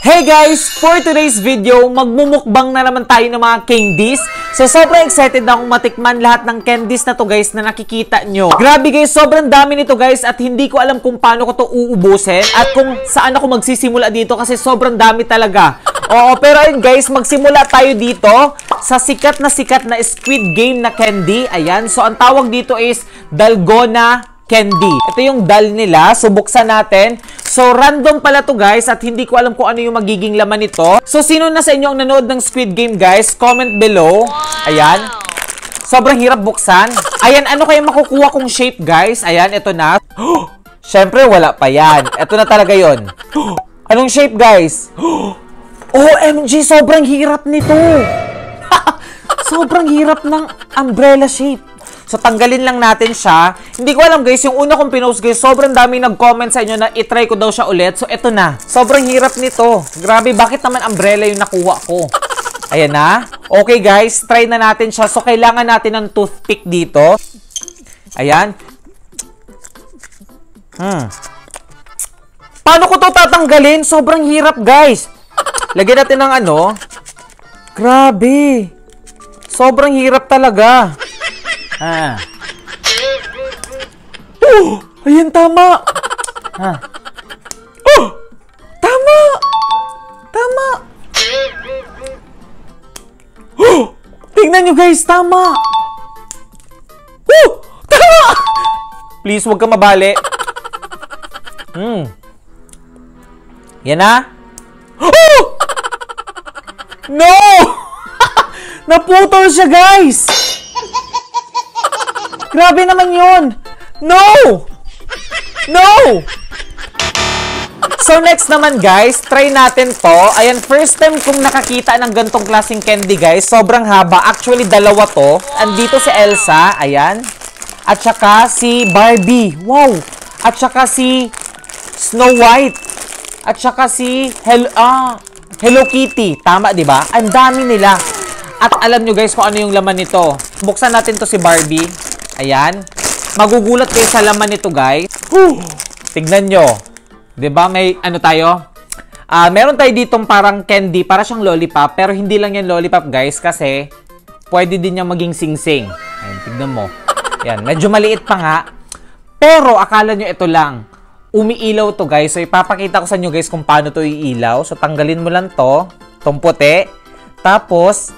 Hey guys! For today's video, magmumukbang na naman tayo ng mga candies. So sobrang excited na akong matikman lahat ng candies na to guys na nakikita nyo. Grabe guys, sobrang dami nito guys at hindi ko alam kung paano ko to uubusin at kung saan ako magsisimula dito kasi sobrang dami talaga. Oo, pero ayun guys, magsimula tayo dito sa sikat na Squid Game na candy. Ayan, so ang tawag dito is Dalgona candy. Ito yung dal nila. So, buksan natin. So, random pala to guys at hindi ko alam kung ano yung magiging laman nito. So, sino na sa inyo ang nanood ng Squid Game guys? Comment below. Ayan. Sobrang hirap buksan. Ayan, ano kaya makukuha kong shape guys? Ayan, ito na. Syempre, wala pa yan. Ito na talaga yon. Anong shape guys? OMG, sobrang hirap nito. Sobrang hirap ng umbrella shape. So, tanggalin lang natin siya. Hindi ko alam guys, yung una kong pinost guys, sobrang daming nag-comment sa inyo na itry ko daw siya ulit. So, eto na. Sobrang hirap nito. Grabe, bakit naman umbrella yung nakuha ko? Ayan na. Okay guys, try na natin siya. So, kailangan natin ng toothpick dito. Ayan. Paano ko to tatanggalin? Sobrang hirap guys. Lagyan natin ng ano. Grabe. Sobrang hirap talaga. Ayan, tama. Tama. Tama. Tingnan nyo guys, tama. Tama. Please, huwag ka mabali. Yan na. No! Naputol siya guys. Grabe naman yun! No! No! So, next naman guys, try natin to. Ayan, first time kong nakakita ng gantong klaseng candy guys. Sobrang haba. Actually, dalawa to. Andito si Elsa. Ayan. At saka si Barbie. Wow! At saka si Snow White. At saka si Hello Kitty. Tama, di ba? Ang dami nila. At alam nyo guys kung ano yung laman nito. Buksan natin to si Barbie. Ayan. Magugulat kayo sa laman nito, guys. Tignan nyo. 'Di ba may ano tayo? Meron tayo ditong parang candy, para siyang lollipop, pero hindi lang yan lollipop, guys, kasi pwede din niyang maging sing-sing. Ayan, tignan mo. Ayan, medyo maliit pa nga. Pero akala nyo ito lang. Umiilaw to, guys. So ipapakita ko sa inyo, guys, kung paano to iilaw. So tanggalin mo lang to, tong puti. Tapos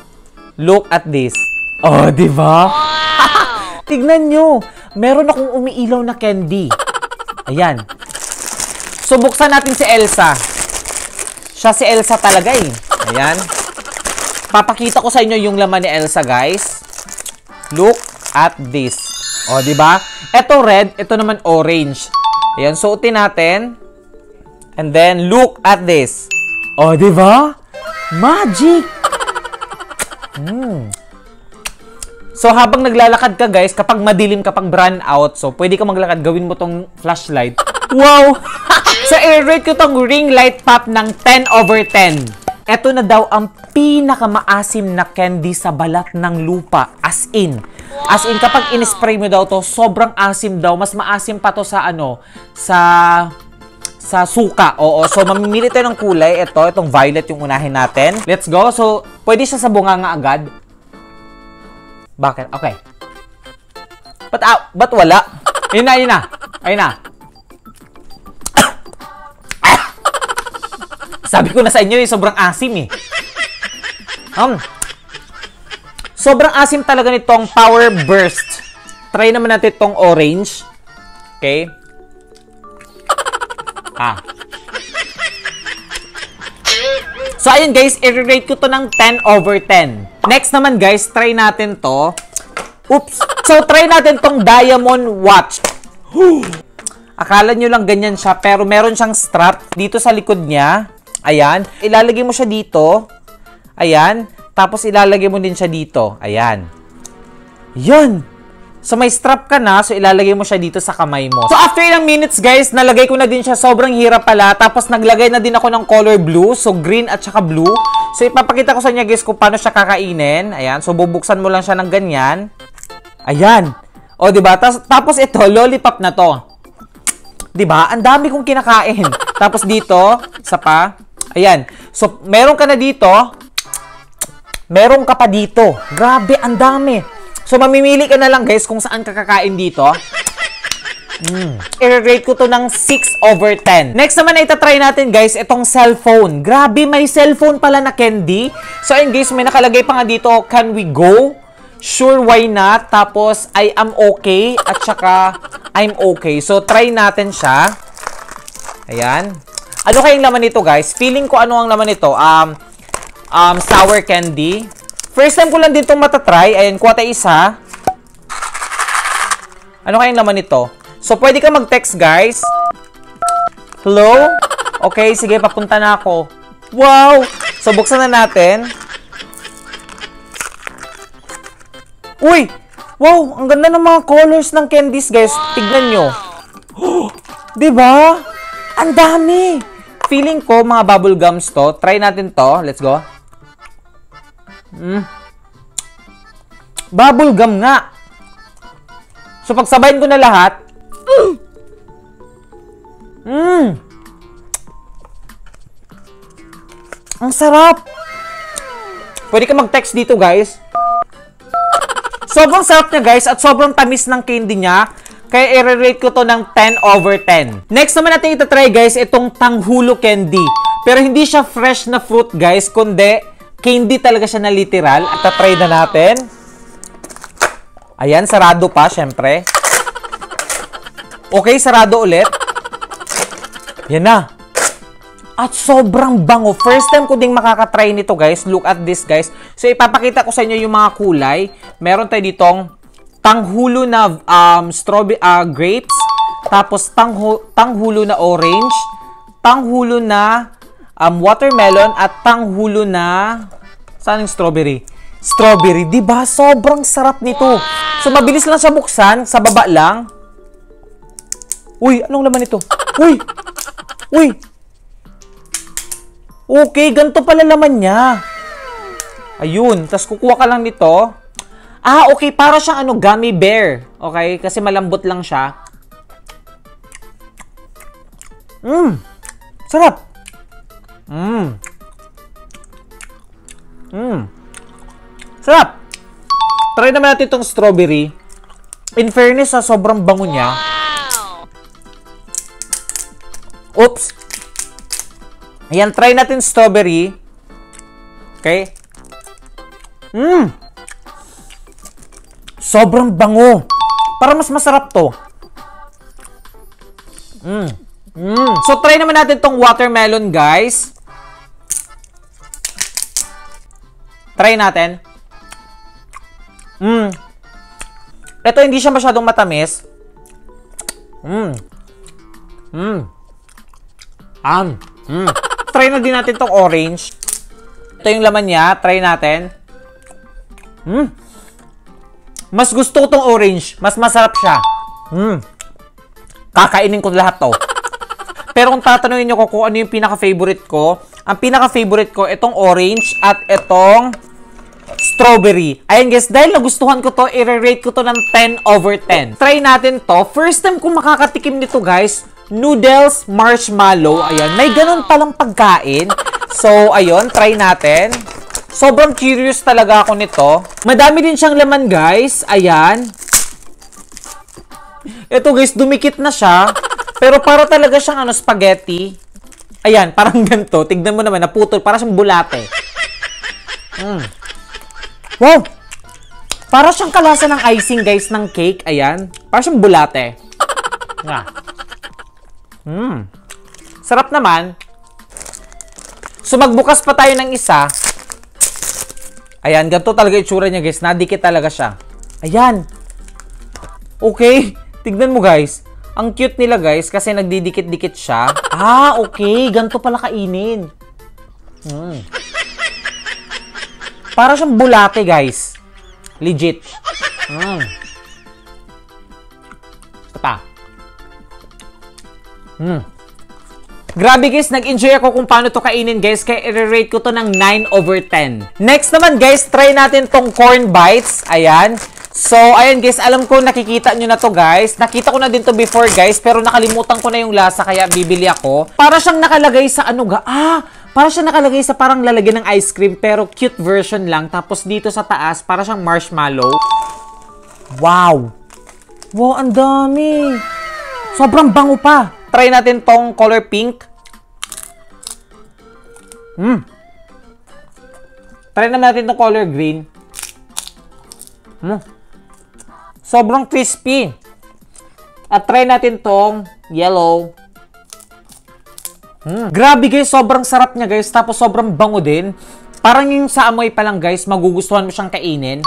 look at this. Oh, 'di ba? Tignan nyo, meron akong umiilaw na candy. Ayan. So, buksan natin si Elsa. Siya si Elsa talaga eh. Ayan. Papakita ko sa inyo yung laman ni Elsa, guys. Look at this. O, diba? Ito red, ito naman orange. Ayan, suotin natin. And then, look at this. O, diba? Magic! So, habang naglalakad ka, guys, kapag madilim, kapag brown out, so, pwede ka maglakad, gawin mo tong flashlight. Wow! So, i-rate ko tong ring light pop ng 10/10. Ito na daw ang pinakamaasim na candy sa balat ng lupa. As in. As in, kapag in-spray mo daw to, sobrang asim daw. Mas maasim pa to sa, sa suka. Oo. So, mamimili tayo ng kulay. Itong violet yung unahin natin. Let's go. So, pwede siya sa bunganga agad. Bakit? Okay. Ba't wala? Ayun na. Sabi ko na sa inyo, sobrang asim eh. Sobrang asim talaga nitong Power Burst. Try naman natin itong orange. Okay. So, ayun guys, i-rate ko to ng 10/10. Next naman guys, try natin to. Oops! So, try natin tong Diamond Watch. Akala nyo lang ganyan siya, pero meron siyang strap dito sa likod niya. Ayan. Ilalagay mo siya dito. Ayan. Tapos, ilalagay mo din siya dito. Ayan. Yan! So, may strap ka na. So, ilalagay mo siya dito sa kamay mo. So, after ilang minutes, guys, nalagay ko na din siya. Sobrang hirap pala. Tapos, naglagay na din ako ng color blue. So, green at saka blue. So, ipapakita ko sa inyo, guys, kung paano siya kakainin. Ayan. So, bubuksan mo lang siya ng ganyan. Ayan. O, diba? Tapos, ito, lollipop na to. 'Di ba? Ang dami kong kinakain. Tapos dito, isa pa. Ayan. So, meron ka na dito. Meron ka pa dito. Grabe, ang dami. So, mamimili ka na lang, guys, kung saan ka kakain dito. I-rate ko to ng 6/10. Next naman na itatry natin, guys, itong cellphone. Grabe, may cellphone pala na candy. So, ayun, guys, may nakalagay pa nga dito, can we go? Sure, why not? Tapos, I am okay. At saka, I'm okay. So, try natin siya. Ayan. Ano kayong laman nito, guys? Feeling ko ano ang laman nito. Sour candy. First time ko lang din itong matatry. Ayan, kuha tayo isa. Ano kayong laman nito? So, pwede ka mag-text, guys. Hello? Okay, sige, papunta na ako. Wow! So, buksan na natin. Uy! Wow! Ang ganda ng mga colors ng candies, guys. Tignan nyo. Diba? Ang dami! Feeling ko, mga bubble gums to. Try natin to. Let's go. Bubble gum nga. So, pagsabayin ko na lahat. Ang sarap. Pwede ka mag-text dito, guys. Sobrang sarap niya, guys, at sobrang tamis ng candy niya. Kaya i-rate ko to ng 10/10. Next naman natin itatry, guys, itong tanghulo candy. Pero hindi siya fresh na fruit, guys, kundi candy talaga siya na literal. At tatry na natin. Ayan, sarado pa, syempre. Okay, sarado ulit. Yan na. At sobrang bango. First time ko ding makakatry nito, guys. Look at this, guys. So, ipapakita ko sa inyo yung mga kulay. Meron tayo ditong tanghulo na grapes. Tapos, tanghulo na orange. Tanghulo na watermelon. At tanghulo na... Saan yung strawberry? Strawberry. Diba? Sobrang sarap nito. So, mabilis lang siya buksan. Sa baba lang. Uy, anong laman ito? Uy! Uy! Okay, ganito pala laman niya. Ayun, tas kukuha ka lang nito. Ah, okay, para siyang gummy bear. Okay, kasi malambot lang siya. Sarap. Sarap. Try naman natin itong strawberry. In fairness, sobrang bango niya. Oops. Ayan, try natin strawberry. Okay. Sobrang bango. Para mas masarap to. So, try naman natin tong watermelon, guys. Try natin. Ito, hindi siya masyadong matamis. Try na din natin tong orange. Ito yung laman niya. Try natin. Mas gusto ko tong orange. Mas masarap siya. Kakainin ko lahat to. Pero kung tatanungin nyo ko kung ano yung pinaka-favorite ko, ang pinaka-favorite ko, itong orange at itong strawberry. Ayan, guys, dahil nagustuhan ko to, i-rate ko to ng 10/10. Try natin to. First time kong makakatikim nito, guys. Noodles marshmallow. Ayan, may ganun palang pagkain. So, ayun, try natin. Sobrang curious talaga ako nito. Madami din siyang laman, guys. Ayan. Ito, guys, dumikit na siya. Pero para talaga siyang spaghetti. Ayan, parang ganito. Tignan mo naman, naputol. Para siyang bulate. Wow! Para siyang kalasa ng icing, guys, ng cake. Ayan. Para siyang bulate. Sarap naman. So, magbukas pa tayo ng isa. Ayan, ganito talaga itsura niya, guys. Nadikit talaga siya. Ayan. Okay. Tignan mo, guys. Ang cute nila, guys, kasi nagdidikit-dikit siya. Ah, okay. Ganito pala kainin. Para siyang bulate, guys. Legit. Ito pa. Grabe, guys, nag-enjoy ako kung paano to kainin, guys. Kaya i-rate ko to ng 9/10. Next naman, guys, try natin tong corn bites. Ayan. So, ayan, guys, alam ko nakikita nyo na to, guys. Nakita ko na din to before, guys, pero nakalimutan ko na yung lasa, kaya bibili ako. Para siyang nakalagay sa Para siya nakalagay sa parang lalagyan ng ice cream, pero cute version lang. Tapos dito sa taas, para siyang marshmallow. Wow! Wow, ang dami! Sobrang bango pa! Try natin tong color pink. Try naman natin tong color green. Sobrang crispy. At try natin tong yellow. Grabe guys, sobrang sarap niya guys. Tapos sobrang bango din. Parang yung sa amoy pa lang guys, magugustuhan mo siyang kainin.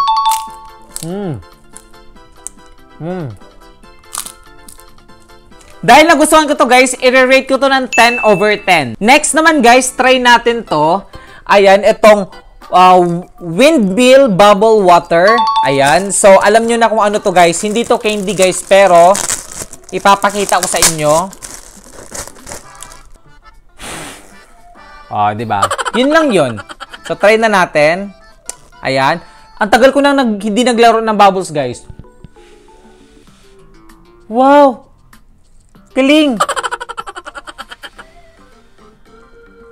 Dahil nagustuhan ko to guys, i-rate ko to ng 10/10. Next naman guys, try natin to. Ayan, itong windmill bubble water. Ayan. So, alam nyo na kung ano to guys. Hindi to candy guys, pero ipapakita ko sa inyo. Di ba? Yun lang yun. So, try na natin. Ayan. Ang tagal ko nang hindi naglaro ng bubbles, guys. Wow! Galing!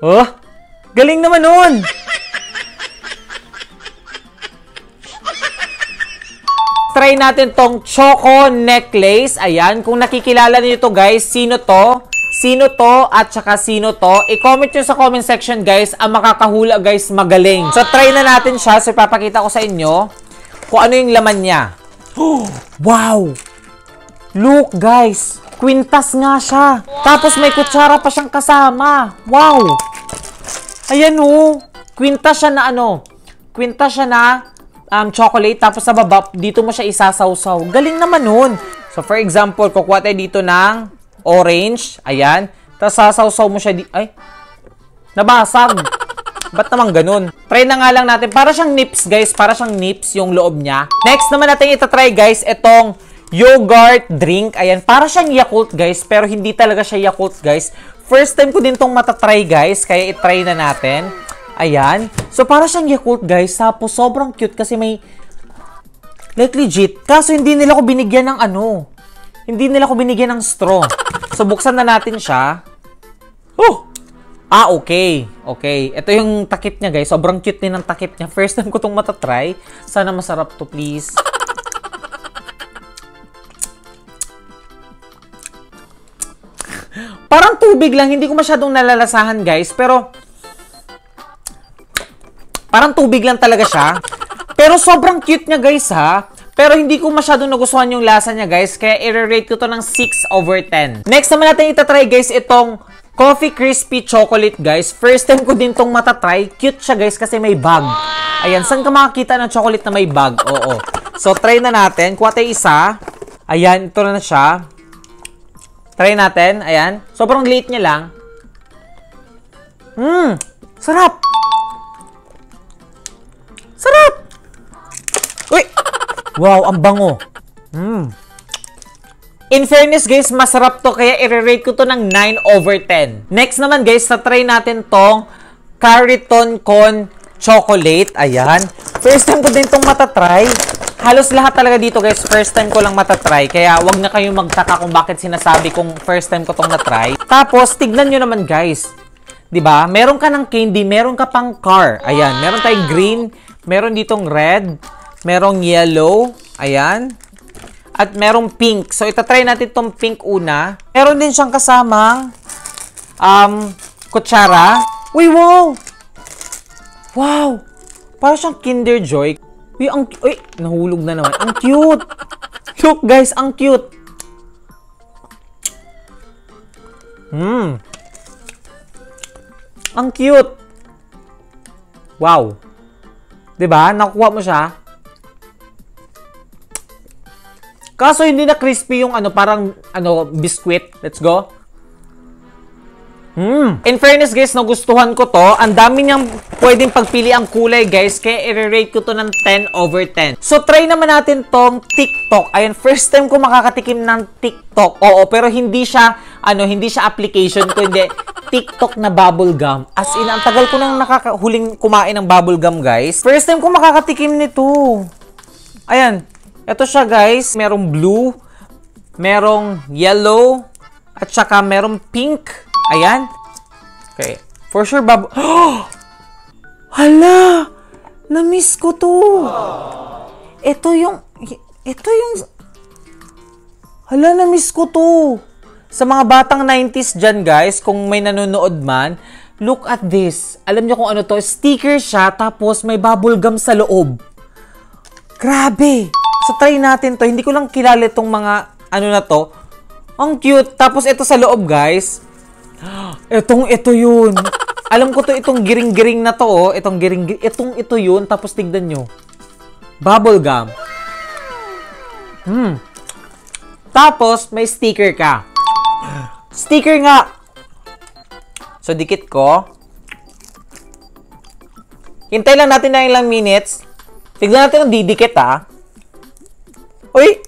Oh! Galing naman nun! Try natin tong choco necklace. Ayan. Kung nakikilala niyo to, guys, sino to? Sino to at saka sino to? I-comment nyo sa comment section guys. Ang makakahula guys, magaling. So try na natin siya. So ipapakita ko sa inyo kung ano yung laman niya. Wow! Look guys, kwintas nga siya. Tapos may kutsara pa siyang kasama. Wow! Ayan o. Kwintas siya na ano. Kwintas siya na chocolate. Tapos sa baba, dito mo siya isasawsaw. Galing naman nun. So for example, kukuha tayo dito ng orange. Ayan. Tapos sasawsaw mo siya ay, nabasag. Ba't naman ganun? Try na nga lang natin. Para siyang nips, guys. Para siyang nips yung loob niya. Next naman natin itatry, guys, itong yogurt drink. Ayan. Para siyang Yakult, guys. Pero hindi talaga siya Yakult, guys. First time ko din tong matatry, guys. Kaya itry na natin. Ayan. So, para siyang Yakult, guys. Tapos, sobrang cute kasi may like legit. Kaso, hindi nila ko binigyan ng ano. Hindi nila ko binigyan ng straw. So, buksan na natin siya. Oh! Okay. Okay. Ito yung takip niya, guys. Sobrang cute din ng takip niya. First time ko itong matatry. Sana masarap to, please. Parang tubig lang. Hindi ko masyadong nalalasahan, guys. Pero, parang tubig lang talaga siya. Pero, sobrang cute niya, guys, ha? Pero hindi ko masyadong nagustuhan yung lasa niya, guys. Kaya i-rate ko to ng 6/10. Next naman natin itatry, guys, itong Coffee Crispy Chocolate, guys. First time ko din tong matatry. Cute siya, guys, kasi may bag. Ayan, saan ka makakita ng chocolate na may bag? Oo. So, try na natin. Kuha tayo isa. Ayan, ito na siya. Try natin. Ayan. Sobrang liit niya lang. Sarap! Sarap! Uy! Wow, ang bango. In fairness, guys, masarap to. Kaya i-rate ko to ng 9/10. Next naman, guys, try natin tong Cariton Con Chocolate. Ayan. First time ko din tong matatry. Halos lahat talaga dito, guys, first time ko lang matatry. Kaya wag na kayong magtaka kung bakit sinasabi kong first time ko tong natry. Tapos, tignan nyo naman, guys. Diba? Meron ka ng candy, meron ka pang car. Ayan. Meron tayong green, meron ditong red, merong yellow. Ayan. At merong pink. So, itatry natin tong pink una. Meron din siyang kasamang kutsara. Uy, wow! Wow! Parang siyang Kinder Joy. Uy, nahulog na naman. Ang cute! Look, guys, ang cute! Ang cute! Wow! Diba? Nakuha mo siya. Kaso hindi na crispy yung parang biscuit. Let's go. In fairness, guys, nagustuhan ko to. Ang dami niyang pwedeng pagpili ang kulay, guys. Kaya i-rate ko to ng 10/10. So, try naman natin tong TikTok. Ayan, first time ko makakatikim ng TikTok. Oo, pero hindi siya, hindi siya application ko. Hindi, TikTok na bubble gum. As in, ang tagal ko nang huling kumain ng bubble gum, guys. First time ko makakatikim nito. Ayan. Ito siya, guys. Merong blue, merong yellow, at saka merong pink. Ayan. Okay. For sure, Hala! Na-miss ko to. Ito yung... Hala, na-miss ko to. Sa mga batang 90s dyan, guys, kung may nanonood man, look at this. Alam niyo kung ano to? Sticker siya, tapos may bubble gum sa loob. Grabe! So, try natin to. Hindi ko lang kilala itong mga, ano na to. Ang cute. Tapos, ito sa loob, guys. Ito yun. Alam ko to, itong giring-giring na to, oh. Ito yun. Tapos, tignan nyo. Bubble gum. Tapos, may sticker ka. Sticker nga. So, dikit ko. Hintay lang natin na ilang minutes. Tignan natin ang didikit, ha. Uy!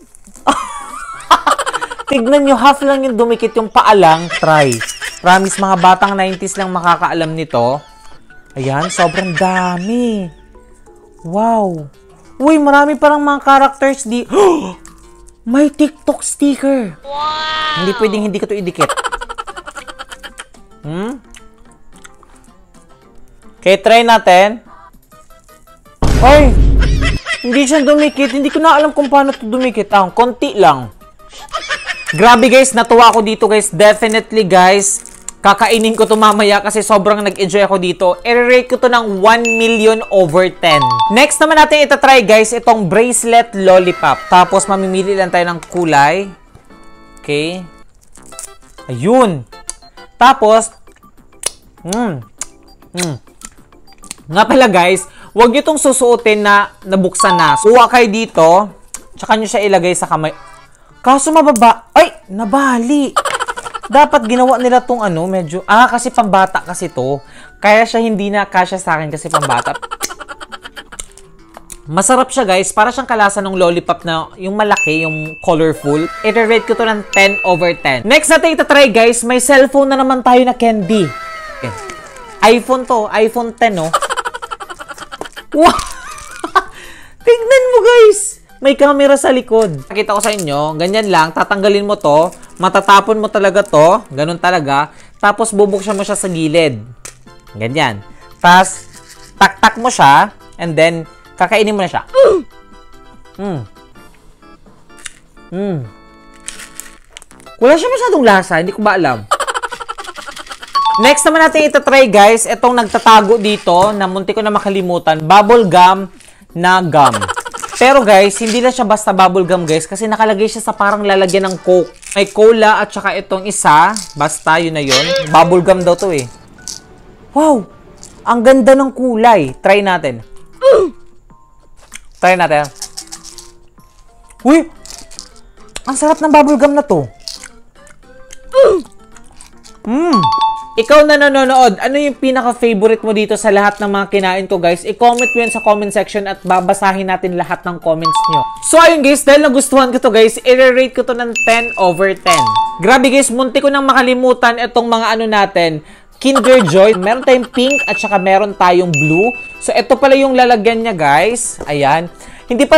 Tignan nyo, half lang yung dumikit yung paalang. Try. Promise, mga batang 90s lang makakaalam nito. Ayan, sobrang dami. Wow. Uy, marami parang mga characters di... May TikTok sticker. Wow! Hindi pwedeng hindi ko ito idikit. Okay, try natin. Ay! Hindi siya dumikit. Hindi ko na alam kung paano ito dumikit. Konti lang. Grabe guys, natuwa ako dito guys. Definitely guys, kakainin ko to mamaya kasi sobrang nag-enjoy ako dito. I-rate ko to ng 1,000,000/10. Next naman natin itatry guys, itong bracelet lollipop. Tapos mamimili lang tayo ng kulay. Okay. Ayun. Tapos, nga pala guys, huwag nyo itong susuotin na nabuksan na. Kuha kayo dito, tsaka nyo siya ilagay sa kamay. Kaso mababa. Ay! Nabali! Dapat ginawa nila tong medyo... kasi pambata kasi to. Kaya siya hindi na kasya sa akin kasi pambata. Masarap siya guys. Para siyang kalasa ng lollipop na yung malaki, yung colorful. I-rate ko to ng 10/10. Next natin itatry guys, may cellphone na naman tayo na candy. iPhone to. iPhone 10, no? Wow! Tignan mo guys! May camera sa likod. Nakita ko sa inyo, ganyan lang, tatanggalin mo to, matatapon mo talaga to, ganun talaga, tapos bubuksan mo siya sa gilid. Ganyan. Tapos, tak-tak mo siya, and then, kakainin mo na siya. Wala siya masyadong lasa, hindi ko ba alam. Next naman natin itatry guys, itong nagtatago dito, na munti ko na makalimutan, bubble gum na gum. Pero guys, hindi na siya basta bubble gum guys, kasi nakalagay siya sa parang lalagyan ng Coke. May cola at saka itong isa, basta yun na yun. Bubble gum daw to eh. Wow! Ang ganda ng kulay. Try natin. Try natin. Uy! Ang sarap ng bubble gum na to. Ikaw na nanonood, ano yung pinaka-favorite mo dito sa lahat ng mga kinain ko, guys? I-comment mo yan sa comment section at babasahin natin lahat ng comments nyo. So, ayun guys, dahil nagustuhan ko to, guys, i-rate ko to ng 10/10. Grabe guys, munti ko nang makalimutan itong mga natin, Kinder Joy. Meron tayong pink at saka meron tayong blue. So, ito pala yung lalagyan niya, guys. Ayan. Hindi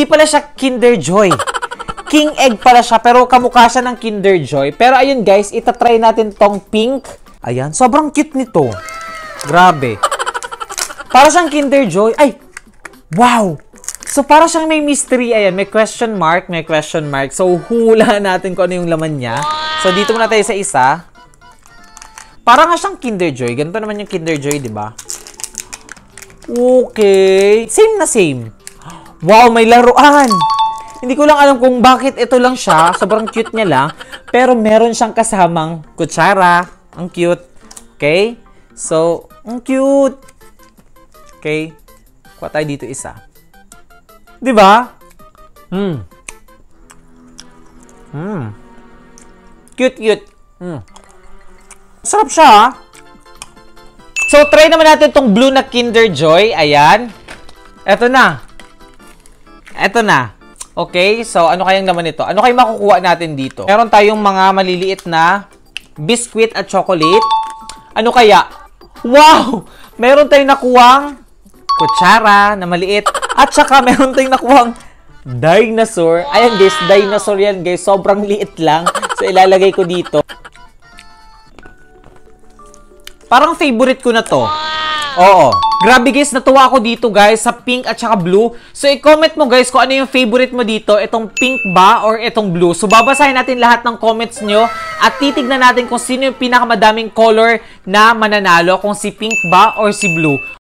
pala siya Kinder Joy. King Egg pala siya, pero kamukha siya ng Kinder Joy. Pero ayun guys, itatry natin tong pink. Ayan, sobrang cute nito. Grabe. Para siyang Kinder Joy. Ay! Wow! So, para siyang may mystery. Ayan, may question mark. May question mark. So, hula natin kung ano yung laman niya. So, dito muna tayo sa isa. Para nga siyang Kinder Joy. Ganito naman yung Kinder Joy, di ba? Okay. Same na same. Wow, may laruan! Hindi ko lang alam kung bakit ito lang siya. Sobrang cute niya lang. Pero meron siyang kasamang kutsara. Ang cute. Okay? So, ang cute. Okay? Kuha tayo dito isa. Diba? Cute, cute. Sarap siya, ha? So, try naman natin itong blue na Kinder Joy. Ayan. Eto na. Eto na. Okay? So, ano kayang naman ito? Ano kayang makukuha natin dito? Meron tayong mga maliliit na biscuit at chocolate. Ano kaya? Wow! Meron tayong nakuwang kutsara na maliit. At saka meron tayong nakuwang dinosaur. Ayan guys, dinosaur yan guys. Sobrang liit lang. So ilalagay ko dito. Parang favorite ko na to. Oo. Grabe guys, natuwa ako dito guys sa pink at saka blue. So i-comment mo guys kung ano yung favorite mo dito. Itong pink ba or itong blue. So babasahin natin lahat ng comments nyo at titignan natin kung sino yung pinakamadaming color na mananalo. Kung si pink ba or si blue.